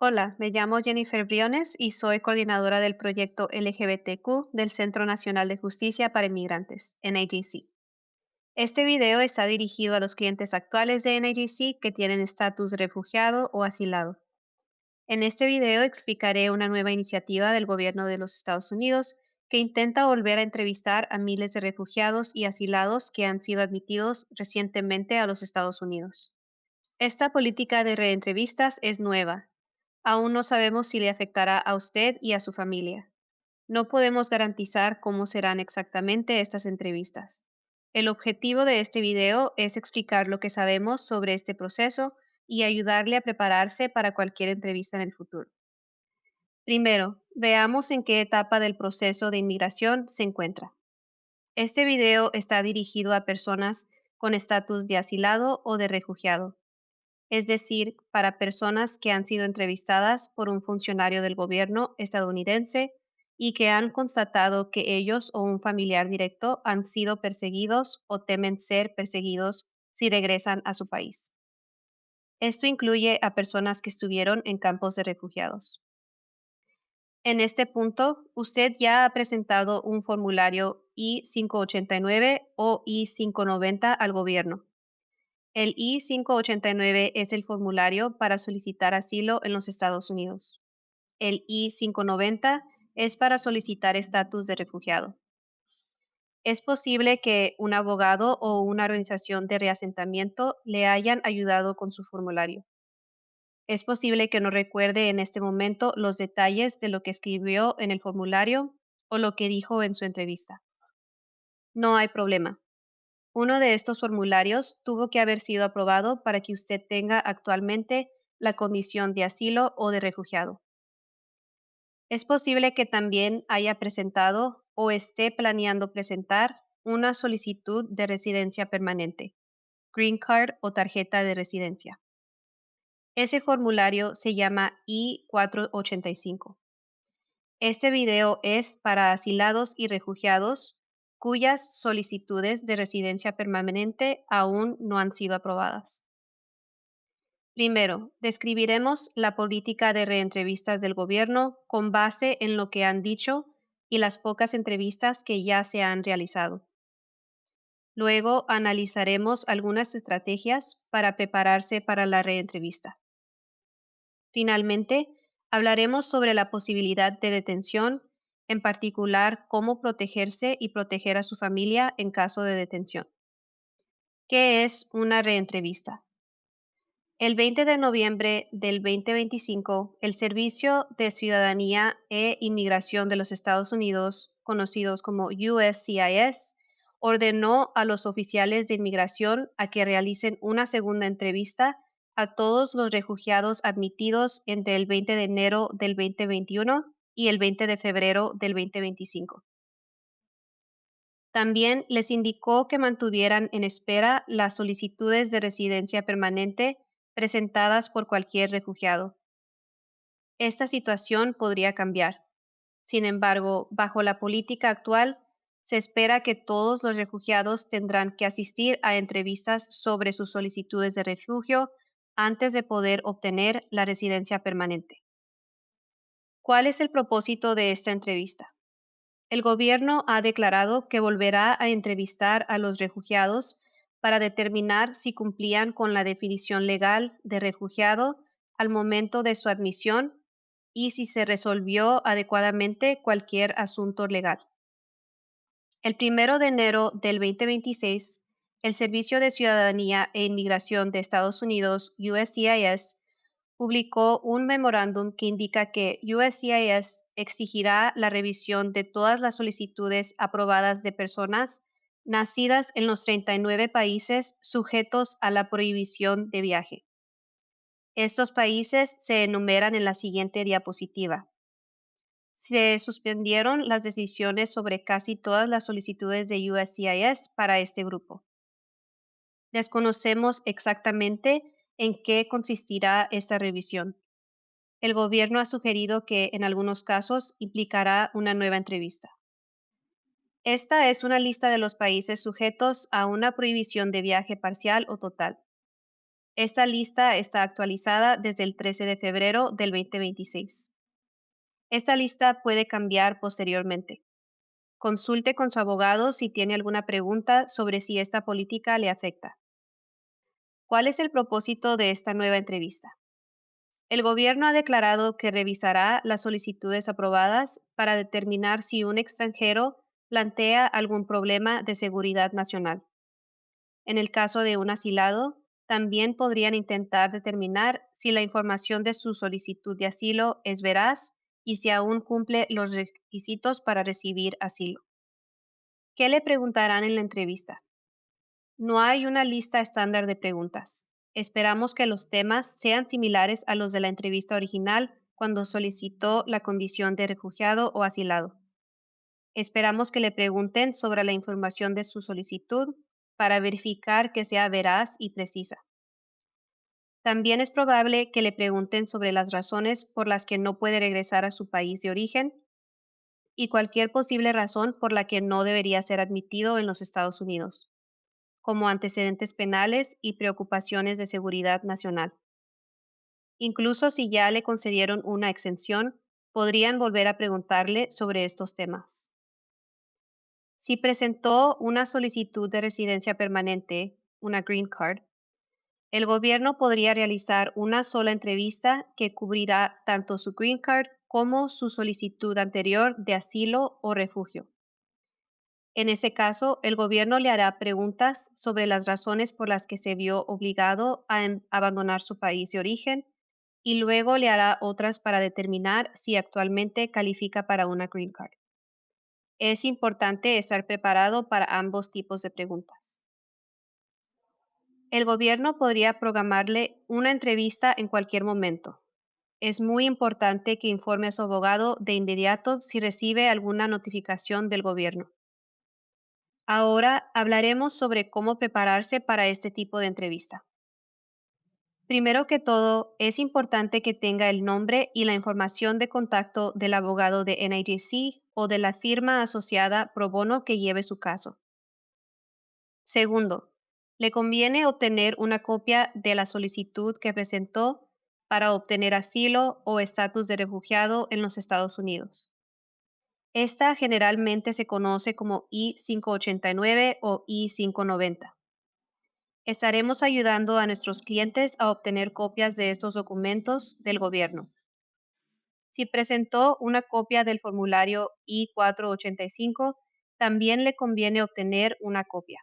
Hola, me llamo Jennifer Briones y soy coordinadora del proyecto LGBTQ del Centro Nacional de Justicia para Inmigrantes, NAJC. Este video está dirigido a los clientes actuales de NAJC que tienen estatus de refugiado o asilado. En este video explicaré una nueva iniciativa del gobierno de los Estados Unidos que intenta volver a entrevistar a miles de refugiados y asilados que han sido admitidos recientemente a los Estados Unidos. Esta política de reentrevistas es nueva. Aún no sabemos si le afectará a usted y a su familia. No podemos garantizar cómo serán exactamente estas entrevistas. El objetivo de este video es explicar lo que sabemos sobre este proceso y ayudarle a prepararse para cualquier entrevista en el futuro. Primero, veamos en qué etapa del proceso de inmigración se encuentra. Este video está dirigido a personas con estatus de asilado o de refugiado, es decir, para personas que han sido entrevistadas por un funcionario del gobierno estadounidense y que han constatado que ellos o un familiar directo han sido perseguidos o temen ser perseguidos si regresan a su país. Esto incluye a personas que estuvieron en campos de refugiados. En este punto, usted ya ha presentado un formulario I-589 o I-590 al gobierno. El I-589 es el formulario para solicitar asilo en los Estados Unidos. El I-590 es para solicitar estatus de refugiado. Es posible que un abogado o una organización de reasentamiento le hayan ayudado con su formulario. Es posible que no recuerde en este momento los detalles de lo que escribió en el formulario o lo que dijo en su entrevista. No hay problema. Uno de estos formularios tuvo que haber sido aprobado para que usted tenga actualmente la condición de asilo o de refugiado. Es posible que también haya presentado o esté planeando presentar una solicitud de residencia permanente, Green Card o tarjeta de residencia. Ese formulario se llama I-485. Este video es para asilados y refugiados cuyas solicitudes de residencia permanente aún no han sido aprobadas. Primero, describiremos la política de reentrevistas del gobierno con base en lo que han dicho y las pocas entrevistas que ya se han realizado. Luego, analizaremos algunas estrategias para prepararse para la reentrevista. Finalmente, hablaremos sobre la posibilidad de detención, en particular cómo protegerse y proteger a su familia en caso de detención. ¿Qué es una reentrevista? El 20 de noviembre del 2025, el Servicio de Ciudadanía e Inmigración de los Estados Unidos, conocidos como USCIS, ordenó a los oficiales de inmigración a que realicen una segunda entrevista a todos los refugiados admitidos entre el 20 de enero del 2021 y el 20 de febrero del 2025. También les indicó que mantuvieran en espera las solicitudes de residencia permanente presentadas por cualquier refugiado. Esta situación podría cambiar. Sin embargo, bajo la política actual, se espera que todos los refugiados tendrán que asistir a entrevistas sobre sus solicitudes de refugio antes de poder obtener la residencia permanente. ¿Cuál es el propósito de esta entrevista? El gobierno ha declarado que volverá a entrevistar a los refugiados para determinar si cumplían con la definición legal de refugiado al momento de su admisión y si se resolvió adecuadamente cualquier asunto legal. El 1 de enero del 2026, el Servicio de Ciudadanía e Inmigración de Estados Unidos, USCIS, publicó un memorándum que indica que USCIS exigirá la revisión de todas las solicitudes aprobadas de personas nacidas en los 39 países sujetos a la prohibición de viaje. Estos países se enumeran en la siguiente diapositiva. Se suspendieron las decisiones sobre casi todas las solicitudes de USCIS para este grupo. Desconocemos exactamente en qué consistirá esta revisión. El gobierno ha sugerido que en algunos casos implicará una nueva entrevista. Esta es una lista de los países sujetos a una prohibición de viaje parcial o total. Esta lista está actualizada desde el 13 de febrero del 2026. Esta lista puede cambiar posteriormente. Consulte con su abogado si tiene alguna pregunta sobre si esta política le afecta. ¿Cuál es el propósito de esta nueva entrevista? El gobierno ha declarado que revisará las solicitudes aprobadas para determinar si un extranjero plantea algún problema de seguridad nacional. En el caso de un asilado, también podrían intentar determinar si la información de su solicitud de asilo es veraz y si aún cumple los requisitos para recibir asilo. ¿Qué le preguntarán en la entrevista? No hay una lista estándar de preguntas. Esperamos que los temas sean similares a los de la entrevista original cuando solicitó la condición de refugiado o asilado. Esperamos que le pregunten sobre la información de su solicitud para verificar que sea veraz y precisa. También es probable que le pregunten sobre las razones por las que no puede regresar a su país de origen y cualquier posible razón por la que no debería ser admitido en los Estados Unidos, como antecedentes penales y preocupaciones de seguridad nacional. Incluso si ya le concedieron una exención, podrían volver a preguntarle sobre estos temas. Si presentó una solicitud de residencia permanente, una Green Card, el gobierno podría realizar una sola entrevista que cubrirá tanto su Green Card como su solicitud anterior de asilo o refugio. En ese caso, el gobierno le hará preguntas sobre las razones por las que se vio obligado a abandonar su país de origen y luego le hará otras para determinar si actualmente califica para una Green Card. Es importante estar preparado para ambos tipos de preguntas. El gobierno podría programarle una entrevista en cualquier momento. Es muy importante que informe a su abogado de inmediato si recibe alguna notificación del gobierno. Ahora hablaremos sobre cómo prepararse para este tipo de entrevista. Primero que todo, es importante que tenga el nombre y la información de contacto del abogado de NIJC o de la firma asociada pro bono que lleve su caso. Segundo, le conviene obtener una copia de la solicitud que presentó para obtener asilo o estatus de refugiado en los Estados Unidos. Esta generalmente se conoce como I-589 o I-590. Estaremos ayudando a nuestros clientes a obtener copias de estos documentos del gobierno. Si presentó una copia del formulario I-485, también le conviene obtener una copia.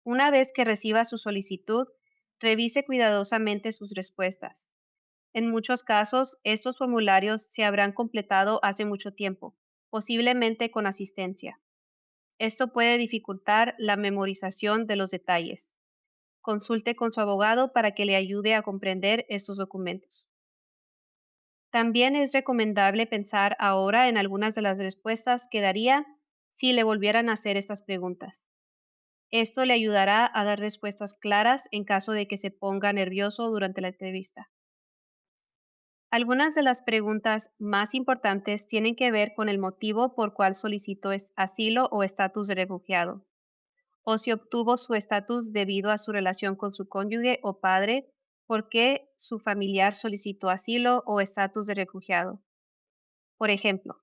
Una vez que reciba su solicitud, revise cuidadosamente sus respuestas. En muchos casos, estos formularios se habrán completado hace mucho tiempo, posiblemente con asistencia. Esto puede dificultar la memorización de los detalles. Consulte con su abogado para que le ayude a comprender estos documentos. También es recomendable pensar ahora en algunas de las respuestas que daría si le volvieran a hacer estas preguntas. Esto le ayudará a dar respuestas claras en caso de que se ponga nervioso durante la entrevista. Algunas de las preguntas más importantes tienen que ver con el motivo por cual solicitó asilo o estatus de refugiado, o si obtuvo su estatus debido a su relación con su cónyuge o padre, por qué su familiar solicitó asilo o estatus de refugiado. Por ejemplo,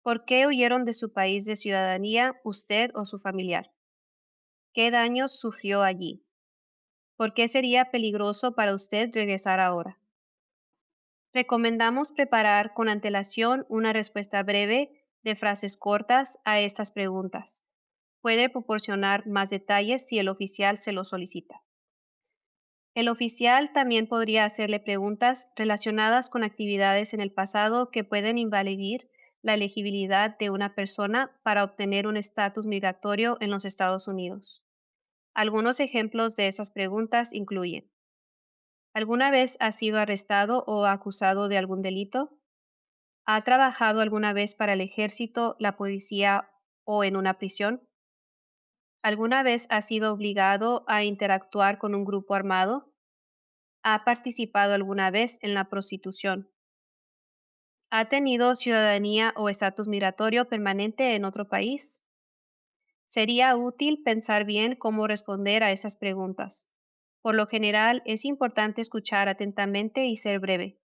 ¿por qué huyeron de su país de ciudadanía usted o su familiar? ¿Qué daños sufrió allí? ¿Por qué sería peligroso para usted regresar ahora? Recomendamos preparar con antelación una respuesta breve de frases cortas a estas preguntas. Puede proporcionar más detalles si el oficial se lo solicita. El oficial también podría hacerle preguntas relacionadas con actividades en el pasado que pueden invalidar la elegibilidad de una persona para obtener un estatus migratorio en los Estados Unidos. Algunos ejemplos de esas preguntas incluyen: ¿alguna vez ha sido arrestado o acusado de algún delito? ¿Ha trabajado alguna vez para el ejército, la policía o en una prisión? ¿Alguna vez ha sido obligado a interactuar con un grupo armado? ¿Ha participado alguna vez en la prostitución? ¿Ha tenido ciudadanía o estatus migratorio permanente en otro país? Sería útil pensar bien cómo responder a esas preguntas. Por lo general, es importante escuchar atentamente y ser breve.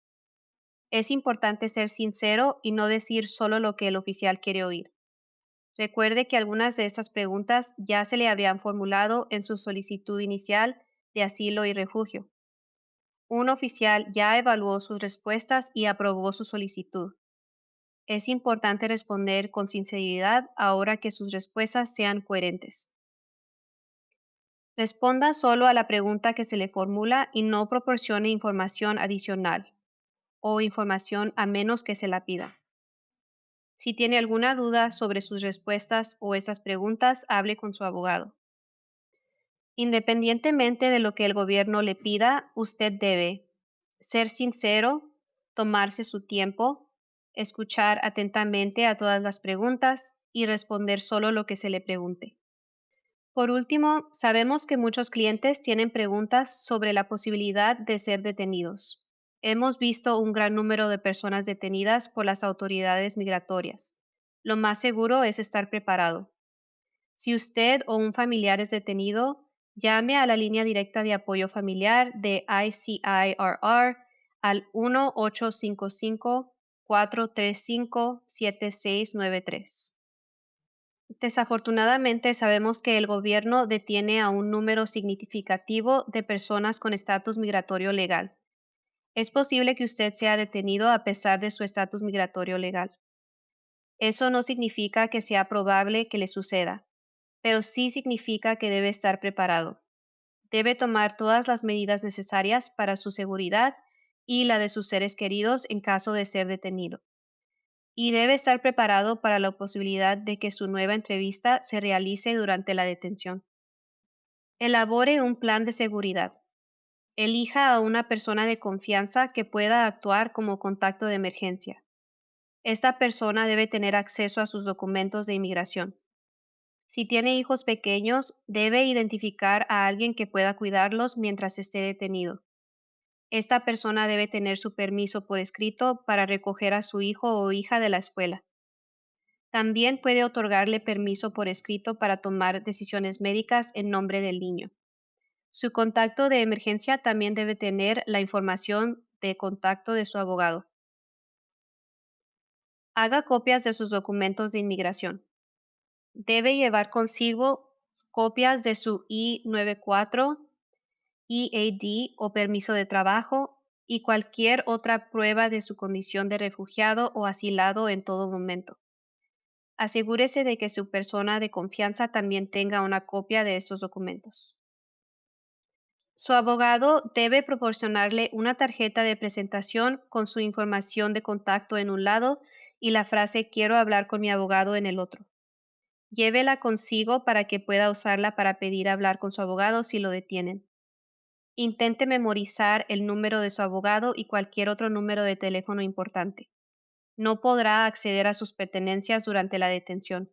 Es importante ser sincero y no decir solo lo que el oficial quiere oír. Recuerde que algunas de esas preguntas ya se le habían formulado en su solicitud inicial de asilo y refugio. Un oficial ya evaluó sus respuestas y aprobó su solicitud. Es importante responder con sinceridad ahora que sus respuestas sean coherentes. Responda solo a la pregunta que se le formula y no proporcione información adicional o información a menos que se la pida. Si tiene alguna duda sobre sus respuestas o estas preguntas, hable con su abogado. Independientemente de lo que el gobierno le pida, usted debe ser sincero, tomarse su tiempo, escuchar atentamente a todas las preguntas y responder solo lo que se le pregunte. Por último, sabemos que muchos clientes tienen preguntas sobre la posibilidad de ser detenidos. Hemos visto un gran número de personas detenidas por las autoridades migratorias. Lo más seguro es estar preparado. Si usted o un familiar es detenido, llame a la línea directa de apoyo familiar de ICIRR al 1-855-435-7693. Desafortunadamente, sabemos que el gobierno detiene a un número significativo de personas con estatus migratorio legal. Es posible que usted sea detenido a pesar de su estatus migratorio legal. Eso no significa que sea probable que le suceda, pero sí significa que debe estar preparado. Debe tomar todas las medidas necesarias para su seguridad y la de sus seres queridos en caso de ser detenido. Y debe estar preparado para la posibilidad de que su nueva entrevista se realice durante la detención. Elabore un plan de seguridad. Elija a una persona de confianza que pueda actuar como contacto de emergencia. Esta persona debe tener acceso a sus documentos de inmigración. Si tiene hijos pequeños, debe identificar a alguien que pueda cuidarlos mientras esté detenido. Esta persona debe tener su permiso por escrito para recoger a su hijo o hija de la escuela. También puede otorgarle permiso por escrito para tomar decisiones médicas en nombre del niño. Su contacto de emergencia también debe tener la información de contacto de su abogado. Haga copias de sus documentos de inmigración. Debe llevar consigo copias de su I-94, EAD o permiso de trabajo y cualquier otra prueba de su condición de refugiado o asilado en todo momento. Asegúrese de que su persona de confianza también tenga una copia de estos documentos. Su abogado debe proporcionarle una tarjeta de presentación con su información de contacto en un lado y la frase "Quiero hablar con mi abogado" en el otro. Llévela consigo para que pueda usarla para pedir hablar con su abogado si lo detienen. Intente memorizar el número de su abogado y cualquier otro número de teléfono importante. No podrá acceder a sus pertenencias durante la detención.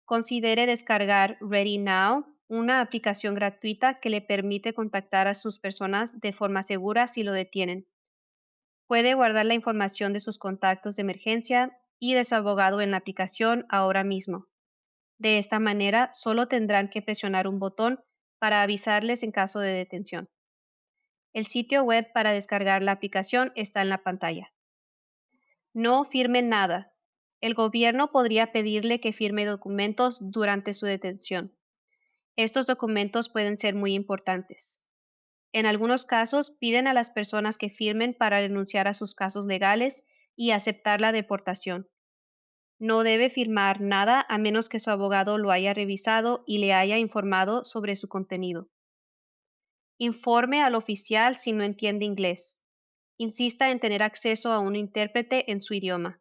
Considere descargar Ready Now, una aplicación gratuita que le permite contactar a sus personas de forma segura si lo detienen. Puede guardar la información de sus contactos de emergencia y de su abogado en la aplicación ahora mismo. De esta manera, solo tendrán que presionar un botón para avisarles en caso de detención. El sitio web para descargar la aplicación está en la pantalla. No firme nada. El gobierno podría pedirle que firme documentos durante su detención. Estos documentos pueden ser muy importantes. En algunos casos, piden a las personas que firmen para renunciar a sus casos legales y aceptar la deportación. No debe firmar nada a menos que su abogado lo haya revisado y le haya informado sobre su contenido. Informe al oficial si no entiende inglés. Insista en tener acceso a un intérprete en su idioma.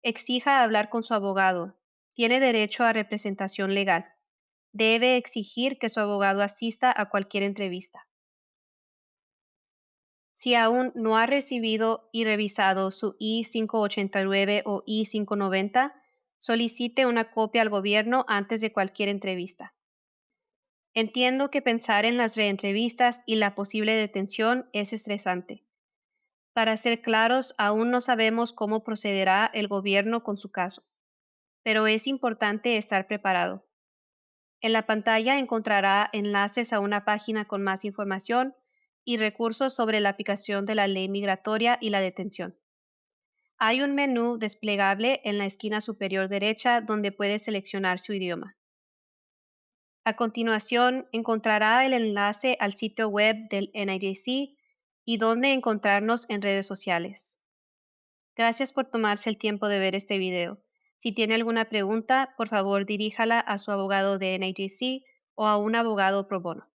Exija hablar con su abogado. Tiene derecho a representación legal. Debe exigir que su abogado asista a cualquier entrevista. Si aún no ha recibido y revisado su I-589 o I-590, solicite una copia al gobierno antes de cualquier entrevista. Entiendo que pensar en las reentrevistas y la posible detención es estresante. Para ser claros, aún no sabemos cómo procederá el gobierno con su caso, pero es importante estar preparado. En la pantalla encontrará enlaces a una página con más información y recursos sobre la aplicación de la ley migratoria y la detención. Hay un menú desplegable en la esquina superior derecha donde puede seleccionar su idioma. A continuación, encontrará el enlace al sitio web del NIJC y dónde encontrarnos en redes sociales. Gracias por tomarse el tiempo de ver este video. Si tiene alguna pregunta, por favor diríjala a su abogado de NIJC o a un abogado pro bono.